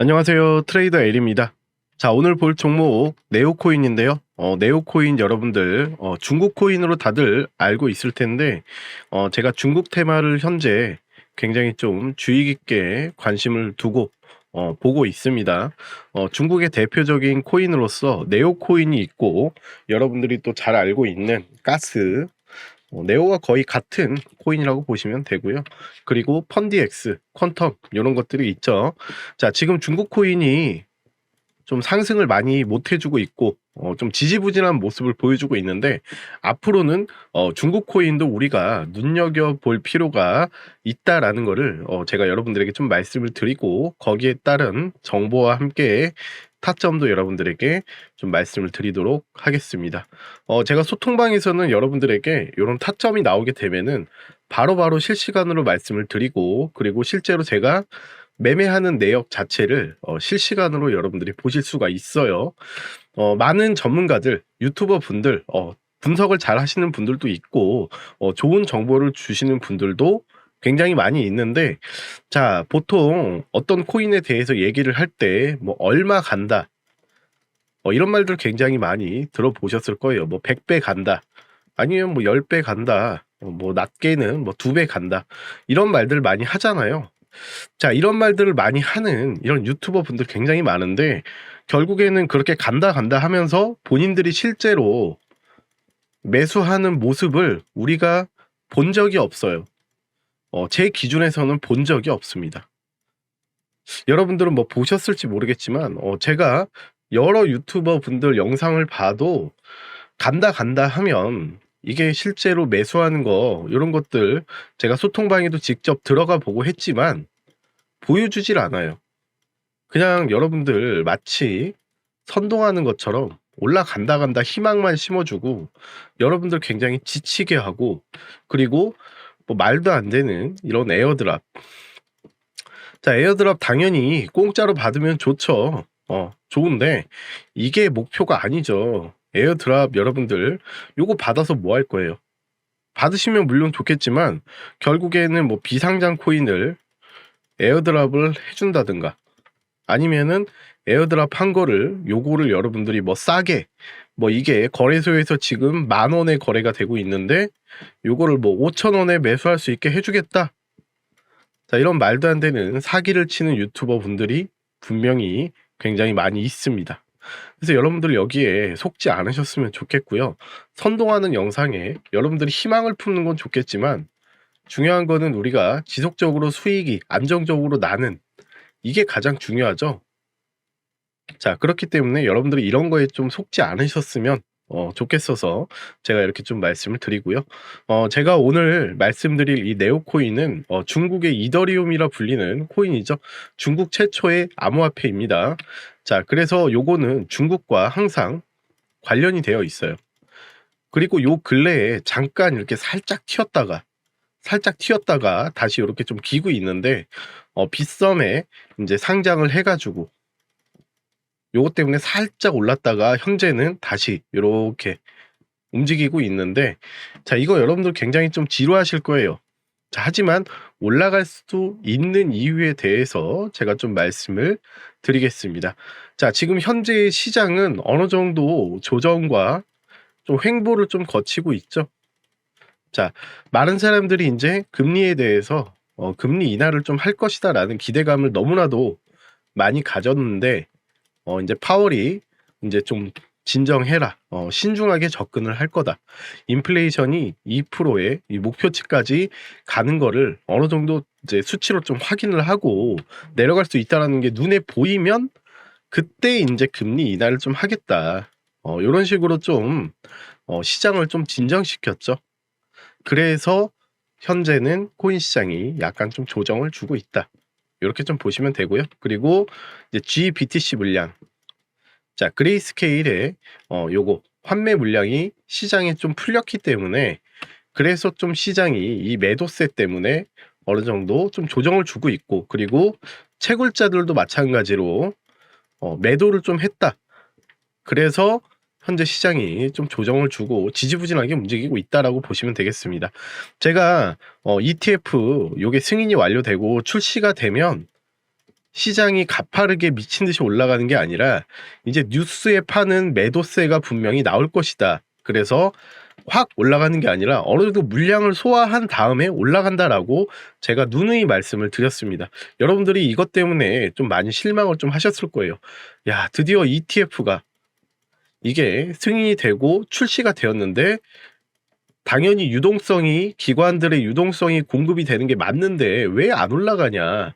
안녕하세요. 트레이더 L입니다. 자, 오늘 볼 종목 네오코인인데요. 네오코인 여러분들 중국 코인으로 다들 알고 있을 텐데 제가 중국 테마를 현재 굉장히 좀 주의 깊게 관심을 두고 보고 있습니다. 중국의 대표적인 코인으로서 네오코인이 있고 여러분들이 또 잘 알고 있는 가스 네오와 거의 같은 코인이라고 보시면 되고요. 그리고 펀디엑스, 퀀텀 이런 것들이 있죠. 자, 지금 중국 코인이 좀 상승을 많이 못 해주고 있고 좀 지지부진한 모습을 보여주고 있는데 앞으로는 중국 코인도 우리가 눈여겨볼 필요가 있다라는 거를 제가 여러분들에게 좀 말씀을 드리고 거기에 따른 정보와 함께 타점도 여러분들에게 좀 말씀을 드리도록 하겠습니다. 제가 소통방에서는 여러분들에게 이런 타점이 나오게 되면은 바로바로 실시간으로 말씀을 드리고 그리고 실제로 제가 매매하는 내역 자체를 실시간으로 여러분들이 보실 수가 있어요. 많은 전문가들, 유튜버 분들, 분석을 잘 하시는 분들도 있고, 좋은 정보를 주시는 분들도 굉장히 많이 있는데, 자, 보통 어떤 코인에 대해서 얘기를 할 때, 뭐, 얼마 간다. 이런 말들 굉장히 많이 들어보셨을 거예요. 뭐, 100배 간다. 아니면 뭐, 10배 간다. 뭐, 낮게는 뭐, 2배 간다. 이런 말들 많이 하잖아요. 자, 이런 말들을 많이 하는 이런 유튜버 분들 굉장히 많은데 결국에는 그렇게 간다 간다 하면서 본인들이 실제로 매수하는 모습을 우리가 본 적이 없어요. 제 기준에서는 본 적이 없습니다. 여러분들은 뭐 보셨을지 모르겠지만 제가 여러 유튜버 분들 영상을 봐도 간다 간다 하면 이게 실제로 매수하는 거 이런 것들 제가 소통방에도 직접 들어가 보고 했지만 보여주질 않아요. 그냥 여러분들 마치 선동하는 것처럼 올라간다 간다 희망만 심어주고 여러분들 굉장히 지치게 하고 그리고 뭐 말도 안 되는 이런 에어드랍. 자, 에어드랍 당연히 공짜로 받으면 좋죠. 좋은데 이게 목표가 아니죠. 에어드랍 여러분들 요거 받아서 뭐 할 거예요? 받으시면 물론 좋겠지만 결국에는 뭐 비상장 코인을 에어드랍을 해준다든가 아니면은 에어드랍 한 거를 요거를 여러분들이 뭐 싸게 뭐 이게 거래소에서 지금 10,000원에 거래가 되고 있는데 요거를 뭐 5,000원에 매수할 수 있게 해주겠다. 자, 이런 말도 안 되는 사기를 치는 유튜버 분들이 분명히 굉장히 많이 있습니다. 그래서 여러분들 여기에 속지 않으셨으면 좋겠고요. 선동하는 영상에 여러분들이 희망을 품는 건 좋겠지만 중요한 거는 우리가 지속적으로 수익이 안정적으로 나는 이게 가장 중요하죠. 자, 그렇기 때문에 여러분들이 이런 거에 좀 속지 않으셨으면 좋겠어서 제가 이렇게 좀 말씀을 드리고요. 제가 오늘 말씀드릴 이 네오코인은 중국의 이더리움이라 불리는 코인이죠. 중국 최초의 암호화폐입니다. 자, 그래서 요거는 중국과 항상 관련이 되어 있어요. 그리고 요 근래에 잠깐 이렇게 살짝 튀었다가 다시 이렇게 좀 기고 있는데 빗썸에 이제 상장을 해가지고 요것 때문에 살짝 올랐다가 현재는 다시 요렇게 움직이고 있는데 자, 이거 여러분들 굉장히 좀 지루하실 거예요. 자, 하지만 올라갈 수도 있는 이유에 대해서 제가 좀 말씀을 드리겠습니다. 자, 지금 현재의 시장은 어느 정도 조정과 좀 횡보를 좀 거치고 있죠. 자, 많은 사람들이 인제 금리에 대해서 금리 인하를 좀 할 것이다라는 기대감을 너무나도 많이 가졌는데 인제 파월이 인제 좀 "진정해라. 신중하게 접근을 할 거다. 인플레이션이 2%의 이 목표치까지 가는 거를 어느 정도 이제 수치로 좀 확인을 하고 내려갈 수 있다."라는 게 눈에 보이면 그때 인제 "금리 인하를 좀 하겠다." 요런 식으로 좀 시장을 좀 진정시켰죠. 그래서 현재는 코인 시장이 약간 좀 조정을 주고 있다. 요렇게 좀 보시면 되고요. 그리고 이제 GBTC 물량. 자, 그레이스케일의 요거 환매 물량이 시장에 좀 풀렸기 때문에 그래서 좀 시장이 이 매도세 때문에 어느 정도 좀 조정을 주고 있고 그리고 채굴자들도 마찬가지로 매도를 좀 했다. 그래서 현재 시장이 좀 조정을 주고 지지부진하게 움직이고 있다라고 보시면 되겠습니다. 제가 ETF 요게 승인이 완료되고 출시가 되면 시장이 가파르게 미친 듯이 올라가는 게 아니라 이제 뉴스에 파는 매도세가 분명히 나올 것이다. 그래서 확 올라가는 게 아니라 어느 정도 물량을 소화한 다음에 올라간다라고 제가 누누이 말씀을 드렸습니다. 여러분들이 이것 때문에 좀 많이 실망을 좀 하셨을 거예요. 야, 드디어 ETF가 이게 승인이 되고 출시가 되었는데 당연히 기관들의 유동성이 공급이 되는 게 맞는데 왜 안 올라가냐.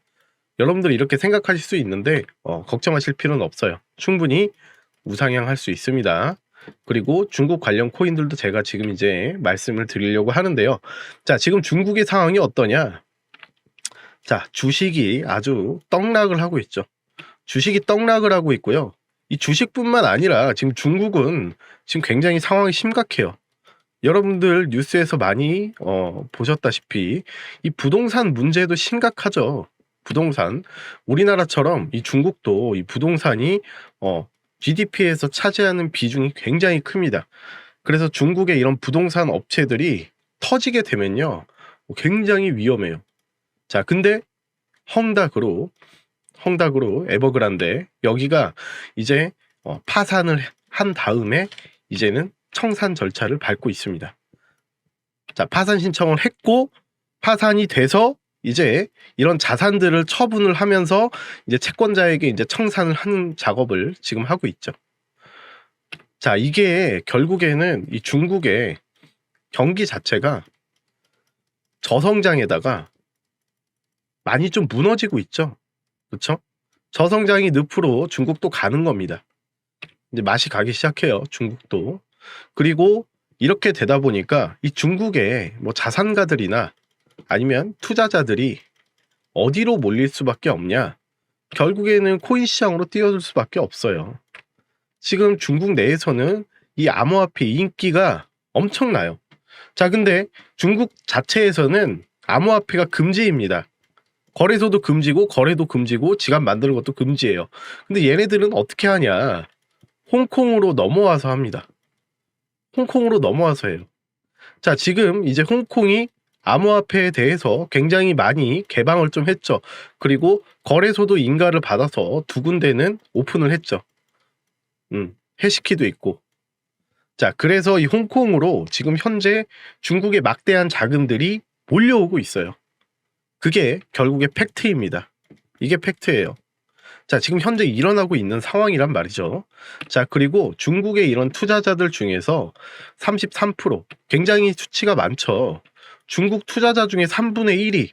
여러분들이 이렇게 생각하실 수 있는데 걱정하실 필요는 없어요. 충분히 우상향할 수 있습니다. 그리고 중국 관련 코인들도 제가 지금 이제 말씀을 드리려고 하는데요. 자, 지금 중국의 상황이 어떠냐? 자, 주식이 아주 떡락을 하고 있죠. 주식이 떡락을 하고 있고요. 이 주식뿐만 아니라 지금 중국은 지금 굉장히 상황이 심각해요. 여러분들 뉴스에서 많이 보셨다시피 이 부동산 문제도 심각하죠. 부동산. 우리나라처럼 이 중국도 이 부동산이 GDP에서 차지하는 비중이 굉장히 큽니다. 그래서 중국의 이런 부동산 업체들이 터지게 되면요, 굉장히 위험해요. 자, 근데 헝다그로 에버그란데 여기가 이제 파산을 한 다음에 이제는 청산 절차를 밟고 있습니다. 자, 파산 신청을 했고 파산이 돼서 이제 이런 자산들을 처분을 하면서 이제 채권자에게 이제 청산을 하는 작업을 지금 하고 있죠. 자, 이게 결국에는 이 중국의 경기 자체가 저성장에다가 많이 좀 무너지고 있죠. 그렇죠? 저성장이 늪으로 중국도 가는 겁니다. 이제 맛이 가기 시작해요, 중국도. 그리고 이렇게 되다 보니까 이 중국의 뭐 자산가들이나 아니면 투자자들이 어디로 몰릴 수밖에 없냐? 결국에는 코인 시장으로 뛰어들 수밖에 없어요. 지금 중국 내에서는 이 암호화폐 인기가 엄청나요. 자, 근데 중국 자체에서는 암호화폐가 금지입니다. 거래소도 금지고 거래도 금지고 지갑 만드는 것도 금지예요. 근데 얘네들은 어떻게 하냐? 홍콩으로 넘어와서 합니다. 홍콩으로 넘어와서 해요. 자, 지금 이제 홍콩이 암호화폐에 대해서 굉장히 많이 개방을 좀 했죠. 그리고 거래소도 인가를 받아서 2군데는 오픈을 했죠. 해시키도 있고. 자, 그래서 이 홍콩으로 지금 현재 중국의 막대한 자금들이 몰려오고 있어요. 그게 결국에 팩트입니다. 이게 팩트예요. 자, 지금 현재 일어나고 있는 상황이란 말이죠. 자, 그리고 중국의 이런 투자자들 중에서 33%, 굉장히 수치가 많죠. 중국 투자자 중에 3분의 1이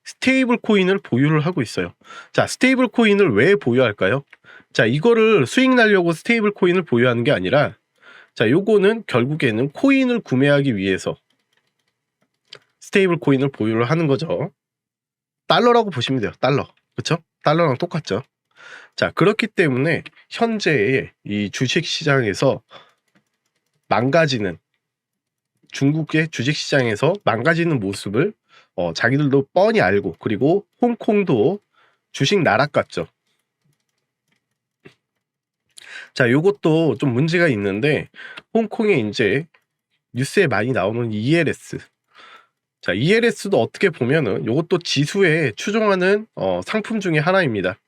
스테이블 코인을 보유를 하고 있어요. 자, 스테이블 코인을 왜 보유할까요? 자, 이거를 수익 날려고 스테이블 코인을 보유하는 게 아니라, 자, 요거는 결국에는 코인을 구매하기 위해서 스테이블 코인을 보유를 하는 거죠. 달러라고 보시면 돼요. 달러. 그렇죠? 달러랑 똑같죠. 자, 그렇기 때문에 현재의 이 주식 시장에서 망가지는, 중국의 주식 시장에서 망가지는 모습을 자기들도 뻔히 알고, 그리고 홍콩도 주식 나락 같죠. 자, 요것도 좀 문제가 있는데, 홍콩에 이제 뉴스에 많이 나오는 ELS. 자, ELS도 어떻게 보면은 요것도 지수에 추종하는 상품 중에 하나입니다.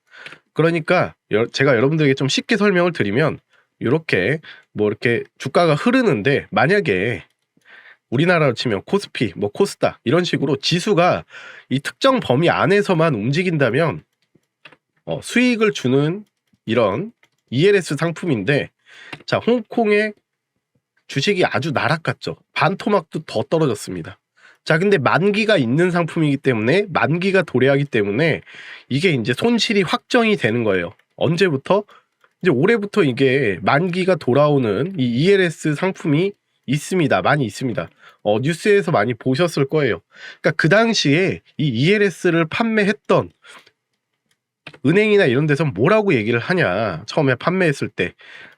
그러니까 제가 여러분들에게 좀 쉽게 설명을 드리면, 이렇게 뭐 이렇게 주가가 흐르는데, 만약에 우리나라로 치면 코스피, 뭐 코스닥 이런 식으로 지수가 이 특정 범위 안에서만 움직인다면 수익을 주는 이런 ELS 상품인데, 자, 홍콩의 주식이 아주 나락같죠. 반토막도 더 떨어졌습니다. 자, 근데 만기가 있는 상품이기 때문에, 만기가 도래하기 때문에 이게 이제 손실이 확정이 되는 거예요. 언제부터? 이제 올해부터 이게 만기가 돌아오는 이 ELS 상품이 있습니다. 많이 있습니다. 뉴스에서 많이 보셨을 거예요. 그러니까 그 당시에 이 ELS를 판매했던 은행이나 이런 데서 뭐라고 얘기를 하냐, 처음에 판매했을 때.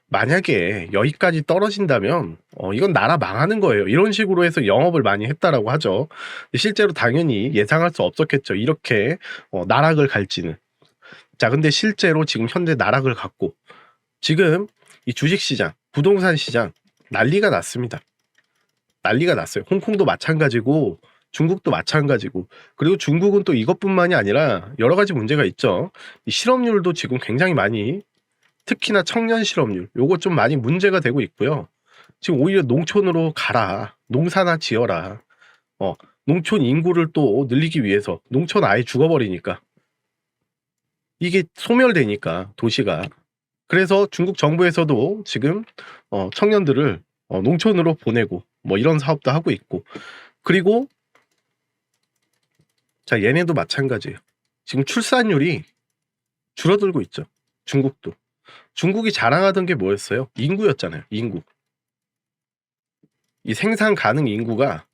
만약에 여기까지 떨어진다면 이건 나라 망하는 거예요. 이런 식으로 해서 영업을 많이 했다라고 하죠. 실제로 당연히 예상할 수 없었겠죠. 이렇게 나락을 갈지는. 자, 근데 실제로 지금 현재 나락을 갔고, 지금 이 주식시장, 부동산 시장 난리가 났습니다. 난리가 났어요. 홍콩도 마찬가지고 중국도 마찬가지고. 그리고 중국은 또 이것뿐만이 아니라 여러 가지 문제가 있죠. 이 실업률도 지금 굉장히 많이, 특히나 청년 실업률, 요거 좀 많이 문제가 되고 있고요. 지금 오히려 농촌으로 가라, 농사나 지어라, 농촌 인구를 또 늘리기 위해서, 농촌 아예 죽어버리니까, 이게 소멸되니까 도시가. 그래서 중국 정부에서도 지금 청년들을 농촌으로 보내고 뭐 이런 사업도 하고 있고. 그리고 자, 얘네도 마찬가지예요. 지금 출산율이 줄어들고 있죠. 중국도. 중국이 자랑하던 게 뭐였어요? 인구였잖아요. 인구. 이 생산 가능 인구가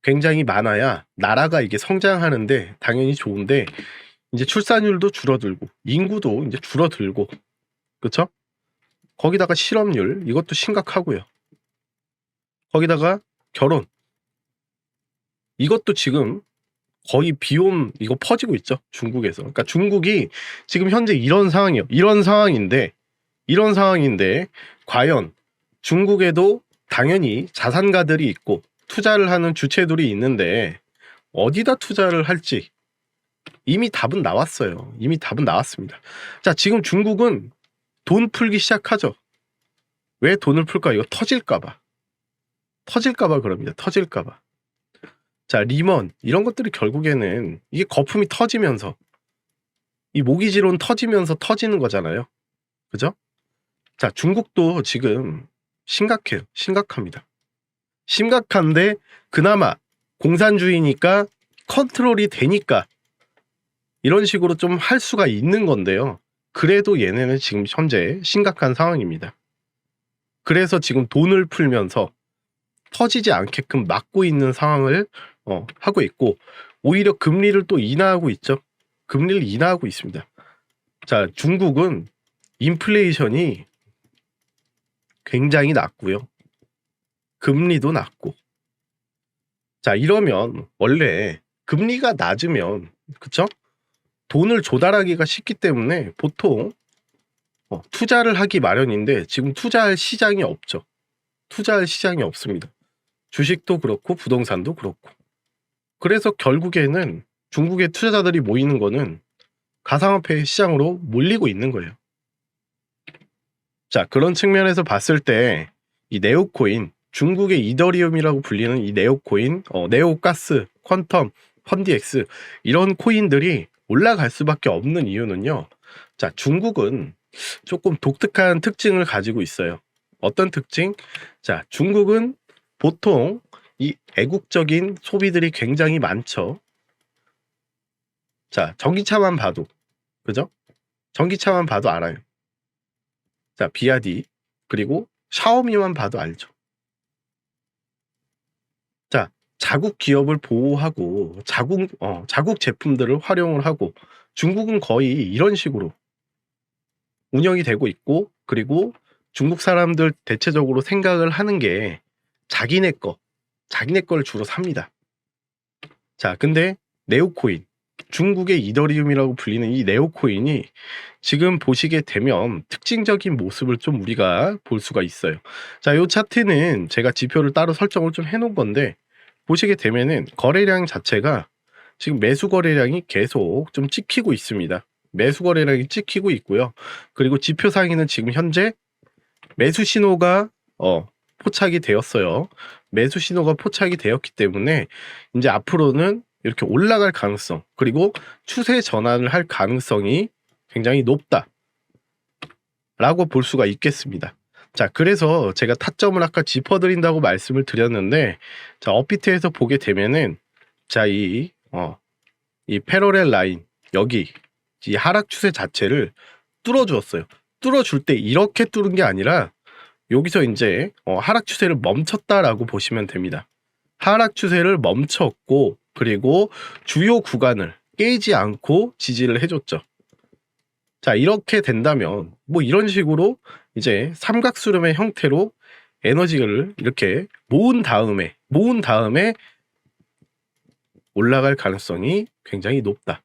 굉장히 많아야 나라가 이게 성장하는데 당연히 좋은데, 이제 출산율도 줄어들고 인구도 이제 줄어들고, 그쵸? 거기다가 실업률, 이것도 심각하고요. 거기다가 결혼, 이것도 지금 거의 비혼, 이거 퍼지고 있죠, 중국에서. 그러니까 중국이 지금 현재 이런 상황이에요. 이런 상황인데 과연 중국에도 당연히 자산가들이 있고 투자를 하는 주체들이 있는데 어디다 투자를 할지 이미 답은 나왔어요. 이미 답은 나왔습니다. 자, 지금 중국은 돈 풀기 시작하죠. 왜 돈을 풀까? 이거 터질까봐 그럽니다. 터질까봐. 자, 리먼, 이런 것들이 결국에는 이게 거품이 터지면서, 이 모기지론 터지면서 터지는 거잖아요. 그죠? 자, 중국도 지금 심각해요. 심각합니다. 심각한데 그나마 공산주의니까 컨트롤이 되니까 이런 식으로 좀 할 수가 있는 건데요. 그래도 얘네는 지금 현재 심각한 상황입니다. 그래서 지금 돈을 풀면서 터지지 않게끔 막고 있는 상황을 하고 있고, 오히려 금리를 또 인하하고 있죠. 금리를 인하하고 있습니다. 자, 중국은 인플레이션이 굉장히 낮고요. 금리도 낮고. 자, 이러면 원래 금리가 낮으면, 그쵸? 돈을 조달하기가 쉽기 때문에 보통 투자를 하기 마련인데 지금 투자할 시장이 없죠. 투자할 시장이 없습니다. 주식도 그렇고 부동산도 그렇고. 그래서 결국에는 중국의 투자자들이 모이는 거는 가상화폐 시장으로 몰리고 있는 거예요. 자, 그런 측면에서 봤을 때 이 네오코인, 중국의 이더리움이라고 불리는 이 네오코인, 네오가스, 퀀텀, 펀디엑스, 이런 코인들이 올라갈 수밖에 없는 이유는요. 자, 중국은 조금 독특한 특징을 가지고 있어요. 어떤 특징? 자, 중국은 보통 이 애국적인 소비들이 굉장히 많죠. 자, 전기차만 봐도, 그죠? 전기차만 봐도 알아요. 자, 비아디, 그리고 샤오미만 봐도 알죠. 자, 자국 기업을 보호하고 자국 제품들을 활용을 하고, 중국은 거의 이런 식으로 운영이 되고 있고, 그리고 중국 사람들 대체적으로 생각을 하는 게 자기네 거를 주로 삽니다. 자, 근데 네오코인, 중국의 이더리움이라고 불리는 이 네오코인이 지금 보시게 되면 특징적인 모습을 좀 우리가 볼 수가 있어요. 자, 이 차트는 제가 지표를 따로 설정을 좀 해놓은 건데, 보시게 되면은 거래량 자체가 지금 매수 거래량이 계속 좀 찍히고 있습니다. 매수 거래량이 찍히고 있고요. 그리고 지표 상에는 지금 현재 매수 신호가 포착이 되었어요. 매수 신호가 포착이 되었기 때문에 이제 앞으로는 이렇게 올라갈 가능성, 그리고 추세 전환을 할 가능성이 굉장히 높다 라고 볼 수가 있겠습니다. 자, 그래서 제가 타점을 아까 짚어드린다고 말씀을 드렸는데, 자, 업비트에서 보게 되면은, 자, 이 패러렐 라인, 여기 이 하락 추세 자체를 뚫어주었어요. 뚫어줄 때 이렇게 뚫은 게 아니라 여기서 이제 하락 추세를 멈췄다라고 보시면 됩니다. 하락 추세를 멈췄고, 그리고 주요 구간을 깨지 않고 지지를 해줬죠. 자, 이렇게 된다면 뭐 이런 식으로 이제 삼각수렴의 형태로 에너지를 이렇게 모은 다음에 올라갈 가능성이 굉장히 높다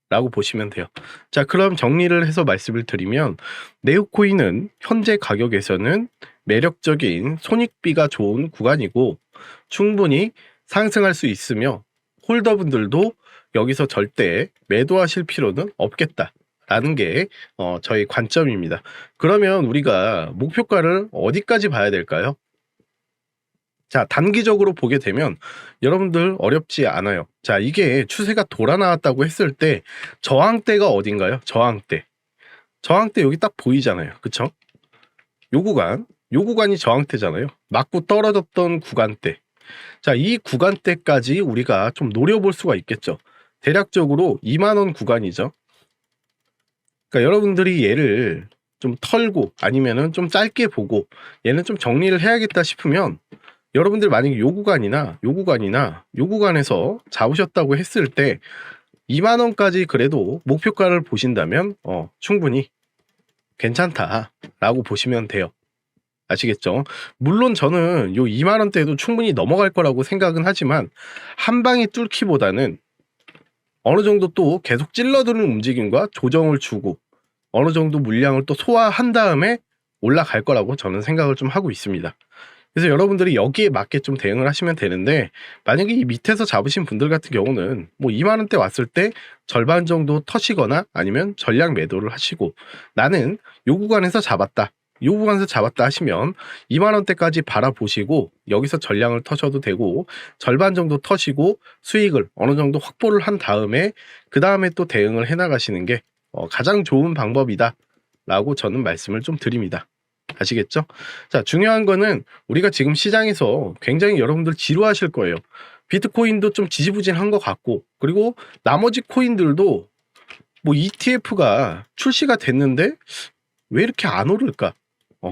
라고 보시면 돼요. 자, 그럼 정리를 해서 말씀을 드리면, 네오코인은 현재 가격에서는 매력적인 손익비가 좋은 구간이고 충분히 상승할 수 있으며 홀더분들도 여기서 절대 매도하실 필요는 없겠다라는 게 저희 관점입니다. 그러면 우리가 목표가를 어디까지 봐야 될까요? 자, 단기적으로 보게 되면 여러분들 어렵지 않아요. 자, 이게 추세가 돌아 나왔다고 했을 때 저항대가 어딘가요? 저항대. 저항대 여기 딱 보이잖아요. 그쵸? 요 구간이 저항대잖아요. 맞고 떨어졌던 구간대. 자, 이 구간대까지 우리가 좀 노려볼 수가 있겠죠. 대략적으로 2만원 구간이죠. 그러니까 여러분들이 얘를 좀 털고 아니면은 좀 짧게 보고 얘는 좀 정리를 해야겠다 싶으면 여러분들 만약에 요 구간에서 잡으셨다고 했을 때 2만원까지 그래도 목표가를 보신다면 충분히 괜찮다라고 보시면 돼요. 아시겠죠? 물론 저는 요 2만원대도 충분히 넘어갈 거라고 생각은 하지만 한 방에 뚫기보다는 어느 정도 또 계속 찔러드는 움직임과 조정을 주고 어느 정도 물량을 또 소화한 다음에 올라갈 거라고 저는 생각을 좀 하고 있습니다. 그래서 여러분들이 여기에 맞게 좀 대응을 하시면 되는데 만약에 이 밑에서 잡으신 분들 같은 경우는 뭐 2만원대 왔을 때 절반 정도 터시거나 아니면 전량 매도를 하시고 나는 요 구간에서 잡았다 하시면 2만원대까지 바라보시고 여기서 전량을 터셔도 되고 절반 정도 터시고 수익을 어느 정도 확보를 한 다음에 그 다음에 또 대응을 해 나가시는 게 가장 좋은 방법이다 라고 저는 말씀을 좀 드립니다. 아시겠죠? 자, 중요한 거는 우리가 지금 시장에서 굉장히 여러분들 지루하실 거예요. 비트코인도 좀 지지부진한 것 같고 그리고 나머지 코인들도 뭐 ETF가 출시가 됐는데 왜 이렇게 안 오를까?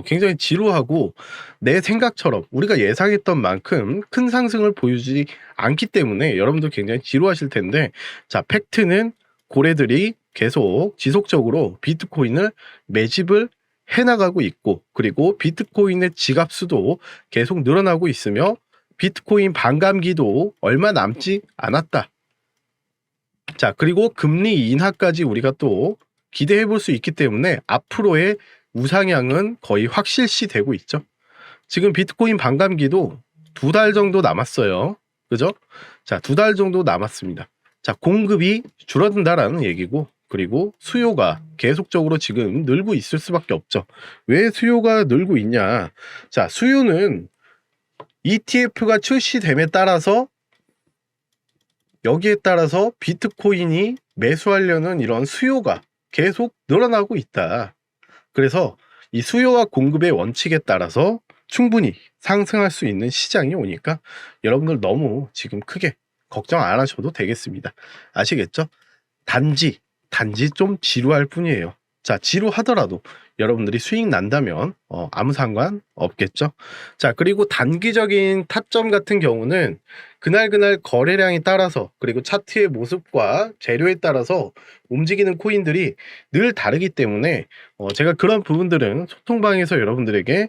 굉장히 지루하고 내 생각처럼 우리가 예상했던 만큼 큰 상승을 보여주지 않기 때문에 여러분들 굉장히 지루하실 텐데 자, 팩트는 고래들이 계속 지속적으로 비트코인을 매집을 해나가고 있고 그리고 비트코인의 지갑수도 계속 늘어나고 있으며 비트코인 반감기도 얼마 남지 않았다. 자, 그리고 금리 인하까지 우리가 또 기대해 볼 수 있기 때문에 앞으로의 우상향은 거의 확실시 되고 있죠. 지금 비트코인 반감기도 2달 정도 남았어요. 그죠? 자, 2달 정도 남았습니다. 자, 공급이 줄어든다라는 얘기고 그리고 수요가 계속적으로 지금 늘고 있을 수밖에 없죠. 왜 수요가 늘고 있냐? 자, 수요는 ETF가 출시됨에 따라서 여기에 따라서 비트코인이 매수하려는 이런 수요가 계속 늘어나고 있다. 그래서 이 수요와 공급의 원칙에 따라서 충분히 상승할 수 있는 시장이 오니까 여러분들 너무 지금 크게 걱정 안 하셔도 되겠습니다. 아시겠죠? 단지 좀 지루할 뿐이에요. 자, 지루하더라도 여러분들이 수익 난다면 아무 상관 없겠죠. 자, 그리고 단기적인 타점 같은 경우는 그날 거래량에 따라서 그리고 차트의 모습과 재료에 따라서 움직이는 코인들이 늘 다르기 때문에 제가 그런 부분들은 소통방에서 여러분들에게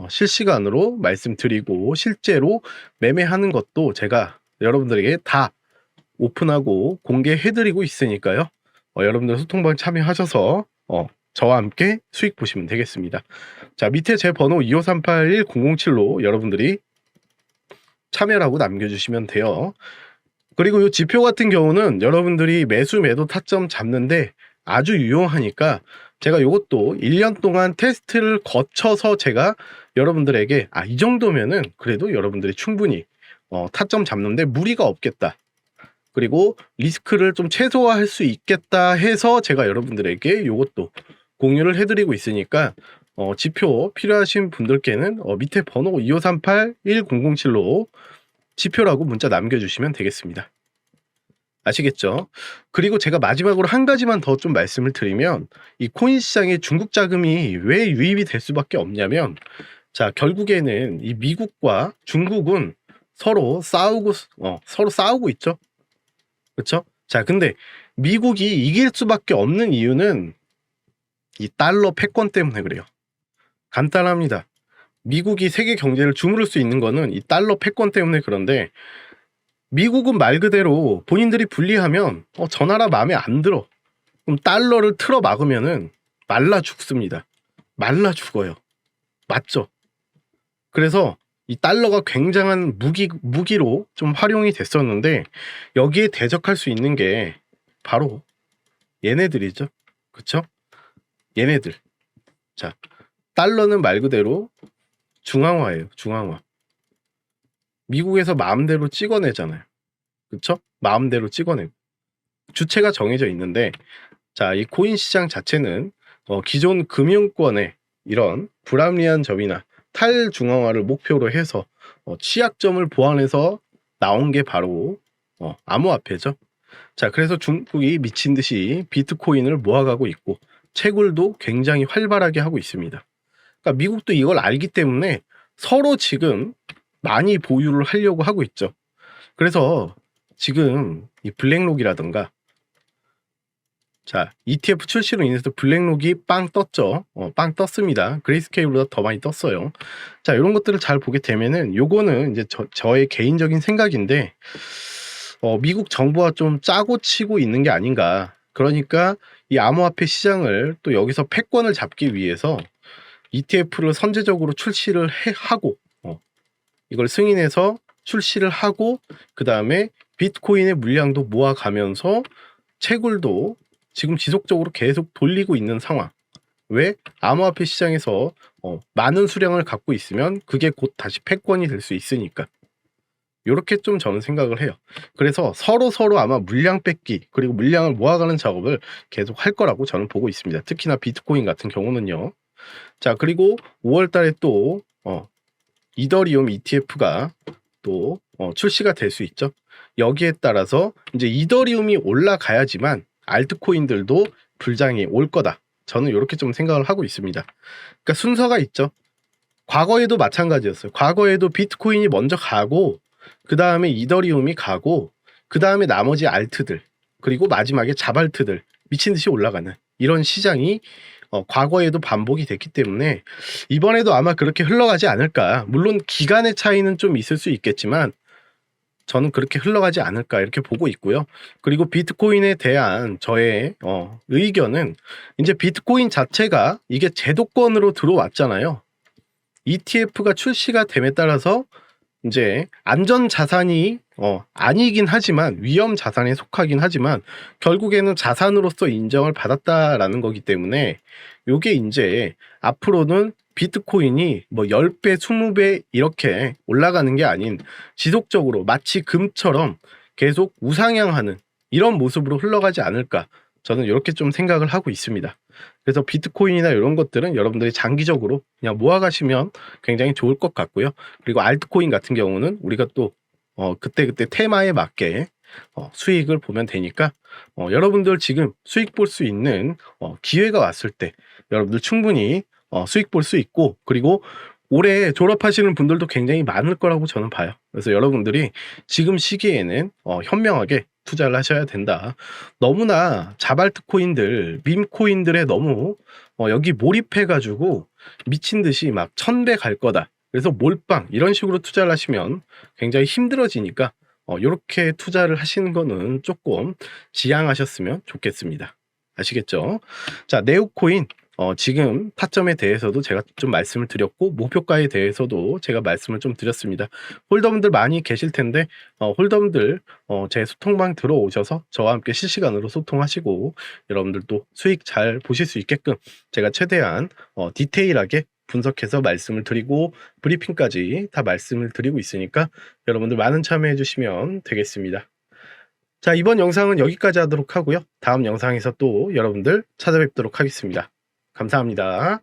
실시간으로 말씀드리고 실제로 매매하는 것도 제가 여러분들에게 다 오픈하고 공개해드리고 있으니까요. 여러분들 소통방 참여하셔서 저와 함께 수익 보시면 되겠습니다. 자, 밑에 제 번호 25381007로 여러분들이 참여라고 남겨주시면 돼요. 그리고 이 지표 같은 경우는 여러분들이 매수 매도 타점 잡는데 아주 유용하니까 제가 이것도 1년 동안 테스트를 거쳐서 제가 여러분들에게 이 정도면은 그래도 여러분들이 충분히 타점 잡는데 무리가 없겠다. 그리고 리스크를 좀 최소화할 수 있겠다 해서 제가 여러분들에게 이것도 공유를 해드리고 있으니까 지표 필요하신 분들께는 밑에 번호 25381007로 지표라고 문자 남겨주시면 되겠습니다. 아시겠죠? 그리고 제가 마지막으로 한 가지만 더 좀 말씀을 드리면 이 코인 시장에 중국 자금이 왜 유입이 될 수밖에 없냐면 자, 결국에는 이 미국과 중국은 서로 싸우고 있죠. 그렇죠? 자, 근데 미국이 이길 수밖에 없는 이유는 이 달러 패권 때문에 그래요. 간단합니다. 미국이 세계 경제를 주무를 수 있는 거는 이 달러 패권 때문에 그런데 미국은 말 그대로 본인들이 불리하면 저 나라 마음에 안 들어. 그럼 달러를 틀어 막으면은 말라 죽습니다. 말라 죽어요. 맞죠? 그래서 이 달러가 굉장한 무기로 좀 활용이 됐었는데 여기에 대적할 수 있는 게 바로 얘네들이죠. 그쵸? 얘네들. 자, 달러는 말 그대로 중앙화예요. 중앙화. 미국에서 마음대로 찍어내잖아요. 그쵸? 마음대로 찍어내고. 주체가 정해져 있는데, 자, 이 코인 시장 자체는 기존 금융권의 이런 불합리한 점이나 탈중앙화를 목표로 해서 취약점을 보완해서 나온 게 바로 암호화폐죠. 자, 그래서 중국이 미친 듯이 비트코인을 모아가고 있고 채굴도 굉장히 활발하게 하고 있습니다. 그러니까 미국도 이걸 알기 때문에 서로 지금 많이 보유를 하려고 하고 있죠. 그래서 지금 이 블랙록이라든가, 자, ETF 출시로 인해서 블랙록이 빵 떴죠. 빵 떴습니다. 그레이스케일보다 더 많이 떴어요. 자, 이런 것들을 잘 보게 되면은 요거는 이제 저의 개인적인 생각인데 미국 정부가 좀 짜고 치고 있는 게 아닌가. 그러니까 이 암호화폐 시장을 또 여기서 패권을 잡기 위해서 ETF를 선제적으로 출시를 하고 이걸 승인해서 출시를 하고 그 다음에 비트코인의 물량도 모아가면서 채굴도 지금 지속적으로 계속 돌리고 있는 상황. 왜? 암호화폐 시장에서 많은 수량을 갖고 있으면 그게 곧 다시 패권이 될 수 있으니까. 이렇게 좀 저는 생각을 해요. 그래서 서로 아마 물량 뺏기 그리고 물량을 모아가는 작업을 계속 할 거라고 저는 보고 있습니다. 특히나 비트코인 같은 경우는요. 자, 그리고 5월 달에 또 이더리움 ETF가 또 출시가 될 수 있죠. 여기에 따라서 이제 이더리움이 올라가야지만 알트코인들도 불장이 올 거다. 저는 이렇게 좀 생각을 하고 있습니다. 그러니까 순서가 있죠. 과거에도 마찬가지였어요. 과거에도 비트코인이 먼저 가고 그 다음에 이더리움이 가고 그 다음에 나머지 알트들 그리고 마지막에 자발트들 미친 듯이 올라가는 이런 시장이 과거에도 반복이 됐기 때문에 이번에도 아마 그렇게 흘러가지 않을까. 물론 기간의 차이는 좀 있을 수 있겠지만 저는 그렇게 흘러가지 않을까 이렇게 보고 있고요. 그리고 비트코인에 대한 저의 의견은 이제 비트코인 자체가 이게 제도권으로 들어왔잖아요. ETF가 출시가 됨에 따라서 이제 안전 자산이 아니긴 하지만 위험 자산에 속하긴 하지만 결국에는 자산으로서 인정을 받았다라는 거기 때문에 요게 이제 앞으로는 비트코인이 뭐 10배, 20배 이렇게 올라가는 게 아닌 지속적으로 마치 금처럼 계속 우상향하는 이런 모습으로 흘러가지 않을까 저는 이렇게 좀 생각을 하고 있습니다. 그래서 비트코인이나 이런 것들은 여러분들이 장기적으로 그냥 모아가시면 굉장히 좋을 것 같고요. 그리고 알트코인 같은 경우는 우리가 또 그때그때 테마에 맞게 수익을 보면 되니까 여러분들 지금 수익 볼 수 있는 기회가 왔을 때 여러분들 충분히 수익 볼 수 있고 그리고 올해 졸업하시는 분들도 굉장히 많을 거라고 저는 봐요. 그래서 여러분들이 지금 시기에는 현명하게 투자를 하셔야 된다. 너무나 자발트 코인들, 밈 코인들에 너무 여기 몰입해가지고 미친 듯이 막 1000배 갈 거다. 그래서 몰빵 이런 식으로 투자를 하시면 굉장히 힘들어지니까 이렇게 투자를 하시는 거는 조금 지양하셨으면 좋겠습니다. 아시겠죠? 자, 네오코인 지금 타점에 대해서도 제가 좀 말씀을 드렸고 목표가에 대해서도 제가 말씀을 좀 드렸습니다. 홀더분들 많이 계실 텐데 홀더분들 제 소통방 들어오셔서 저와 함께 실시간으로 소통하시고 여러분들도 수익 잘 보실 수 있게끔 제가 최대한 디테일하게 분석해서 말씀을 드리고 브리핑까지 다 말씀을 드리고 있으니까 여러분들 많은 참여해 주시면 되겠습니다. 자, 이번 영상은 여기까지 하도록 하고요. 다음 영상에서 또 여러분들 찾아뵙도록 하겠습니다. 감사합니다.